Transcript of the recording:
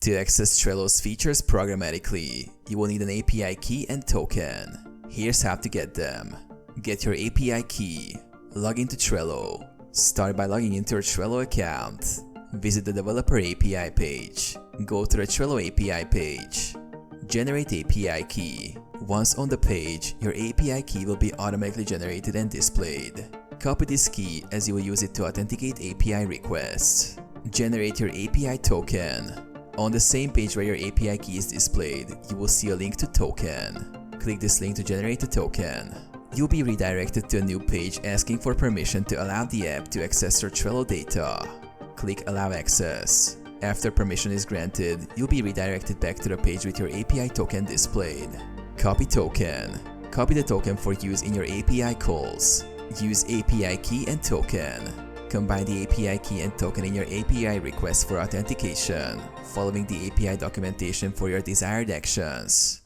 To access Trello's features programmatically, you will need an API key and token. Here's how to get them. Get your API key. Log into Trello. Start by logging into your Trello account. Visit the Developer API page. Go to the Trello API page. Generate API key. Once on the page, your API key will be automatically generated and displayed. Copy this key as you will use it to authenticate API requests. Generate your API token. On the same page where your API key is displayed, you will see a link to token. Click this link to generate a token. You'll be redirected to a new page asking for permission to allow the app to access your Trello data. Click Allow Access. After permission is granted, you'll be redirected back to the page with your API token displayed. Copy token. Copy the token for use in your API calls. Use API key and token. Combine the API key and token in your API request for authentication, following the API documentation for your desired actions.